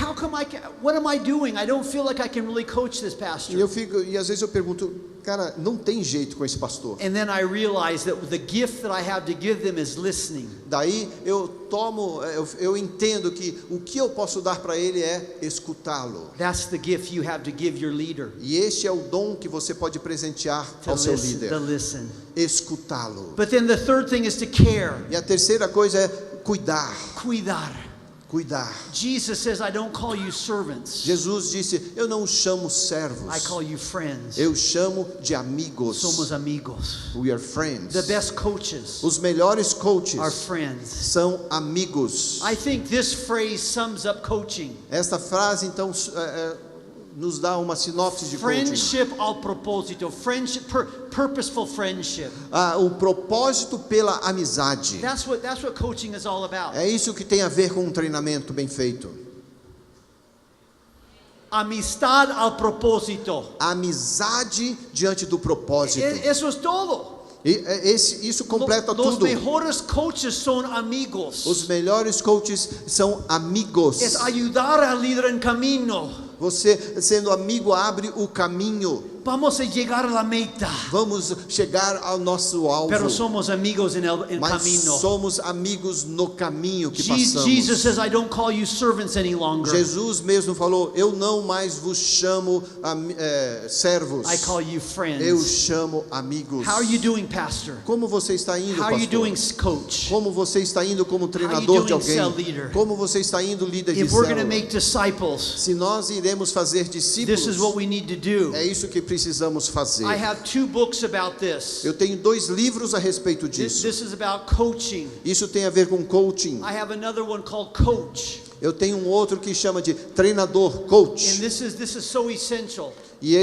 what am I doing? I don't feel like I can really coach this pastor. E às vezes eu pergunto, cara, não tem jeito com esse pastor. And then I realize that the gift that I have to give them is listening. Daí eu entendo que o que eu posso dar para ele é escutá-lo. That's the gift you have to give your leader. E este é o dom que você pode presentear ao seu líder. To listen. Escutá-lo. But then the third thing is to care. E a terceira coisa é cuidar. Cuidar. Jesus says, I don't call you servants. Jesus disse, eu não chamo servos. I call you friends. Eu chamo de amigos. Somos amigos. We are friends. The best coaches Os melhores coaches are friends. são amigos. I think this phrase sums up coaching. Esta frase então nos dá uma sinopse de coaching. Friendship ao propósito. Friendship, purposeful friendship. O propósito pela amizade. That's what coaching is all about. É isso que tem a ver com um treinamento bem feito. Amistad al propósito. Amizade diante do propósito. Eso es todo. Isso completa Los tudo. mejores coaches son amigos. Os melhores coaches são amigos. Es ayudar al líder en camino. Você, sendo amigo, abre o caminho. Vamos a llegar a la meta. Vamos chegar ao nosso alvo. Pero somos amigos en Mas camino. somos amigos no caminho que passamos. Jesus says, I don't call you servants any longer. Jesus mesmo falou, eu não mais vos chamo servos. I call you friends. Eu chamo amigos. How are you doing, pastor? Como você está indo, How are you pastor? doing, coach? Como você está indo como How are treinador you de doing, cell alguém? leader? Como você está indo líder de If we're going to célula? make disciples, Se nós iremos fazer discípulos, this is what we need to do. é isso que precisamos fazer. I have 2 books about this. Eu tenho 2 livros a respeito disso. This is about coaching. Isso tem a ver com coaching. I have another one called Coach. Eu tenho um outro que chama de treinador, And coach. this is so essential. E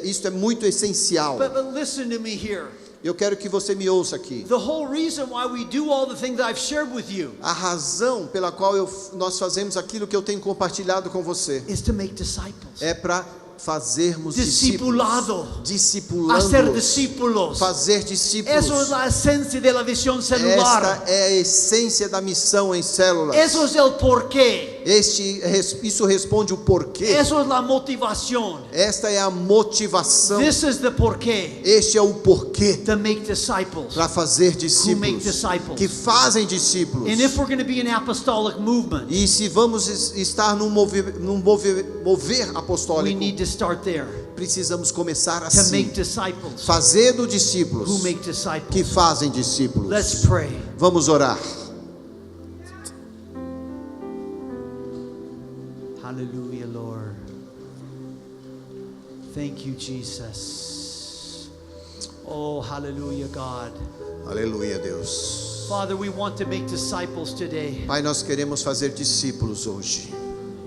isso é muito essencial. But listen to me here. Eu quero que você me ouça aqui. The whole reason why we do all the things I've shared with you A razão pela qual nós fazemos aquilo que eu tenho compartilhado com você is to make disciples. é para fazermos Discipulado. discipulando, Hacer discípulos. fazer discípulos. Eso es la esencia de la visión celular. Esta é a essência da missão em células. Eso es el porqué. Isso responde o porquê. Eso es la motivación. Esta é a motivação. This is the porquê. Este é o porquê To make disciples. para fazer Who make discípulos disciples. que fazem discípulos. And if we're going to be an apostolic movement, E se vamos estar num mover we apostólico, need to start there. precisamos começar To assim, make disciples. fazendo discípulos Who make que disciples. fazem discípulos. Let's pray. Vamos orar. Hallelujah, Lord. Thank you, Jesus. Oh, hallelujah, God. Aleluia, Deus. Father, we want to make disciples today. Pai, nós queremos fazer discípulos hoje.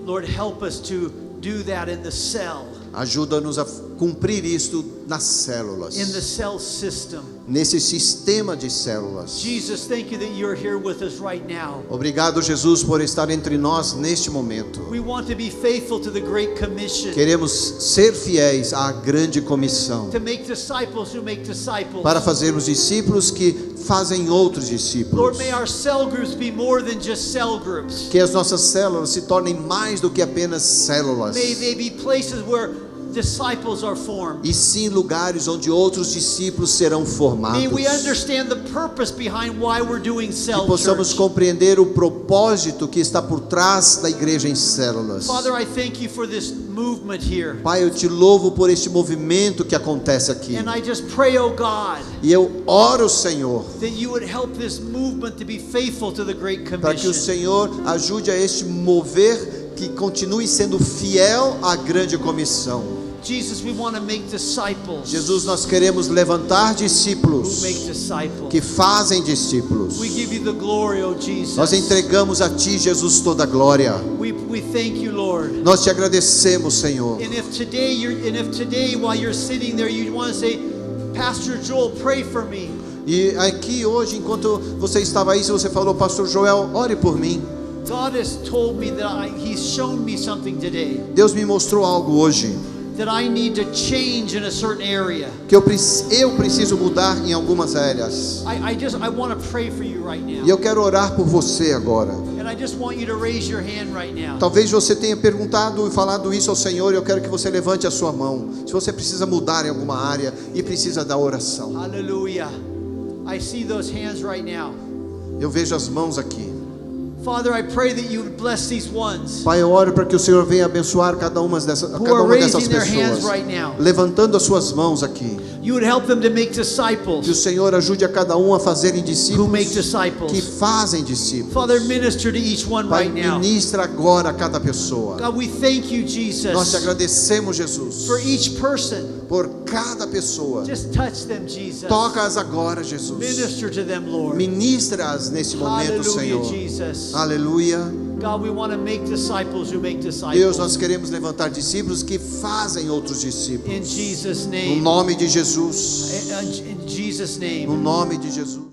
Lord, help us to do that in the cell, Ajuda-nos a cumprir isto nas células, in the cell system. nesse sistema de células. Jesus, thank you that you're here with us right now. Obrigado, Jesus, por estar entre nós neste momento. We want to be faithful to the Great Commission, Queremos ser fiéis à grande comissão, to make disciples who make disciples. para fazermos discípulos que fazem outros discípulos. Lord, may our cell groups be more than just cell groups. Que as nossas células se tornem mais do que apenas células, May they be places where disciples are formed. e sim lugares onde outros discípulos serão formados. May we understand the purpose behind why we're doing cell Que possamos church. compreender o propósito que está por trás da igreja em células. Father, I thank you for this movement here. Pai, eu te louvo por este movimento que acontece aqui. And I just pray, oh God, E eu oro, Senhor, that you would help this movement to be faithful to the Great para que o Commission. Senhor ajude a este mover que continue sendo fiel à grande comissão. Jesus, we want to make disciples Jesus, nós queremos levantar who discípulos make disciples. que fazem discípulos. We give you the glory, oh Jesus. Nós entregamos a Ti, Jesus, toda a glória. We thank you, Lord. Nós te agradecemos, Senhor. And if today while you're sitting there you want to say, Pastor Joel, pray for me. E aqui hoje, enquanto você estava aí, se você falou, Pastor Joel, ore por mim. God has told me that He's shown me something today. Deus me mostrou algo hoje. that I need to change in a certain area. que eu preciso mudar em algumas áreas. I want to pray for you right E now. eu quero orar por você agora. And I just want you to raise your hand right now. Talvez você tenha perguntado e falado isso ao Senhor, e eu quero que você levante a sua mão. Se você precisa mudar em alguma área e precisa da oração. Hallelujah. I see those hands right now. Eu vejo as mãos aqui. Father, I pray that you would bless these ones Pai, eu oro para que o Senhor venha abençoar cada uma dessas who are raising their pessoas. hands right now. Levantando as suas mãos aqui. You would help them to make Que o disciples Senhor ajude a cada um a fazerem who discípulos make que disciples. fazem discípulos. Father, minister to each one Pai, right now. ministra agora a cada pessoa. God, we thank you, Nós te Jesus, agradecemos, Jesus, for each person. por cada pessoa. Just touch them, Jesus. Toca-as agora, Jesus. Minister to them, Lord. Ministra-as nesse momento, Hallelujah, Senhor. Jesus. Aleluia. God, we want to make disciples who make Deus, disciples. nós queremos levantar discípulos que fazem outros In discípulos. Jesus' No name. nome de Jesus. In Jesus' name. No nome de Jesus.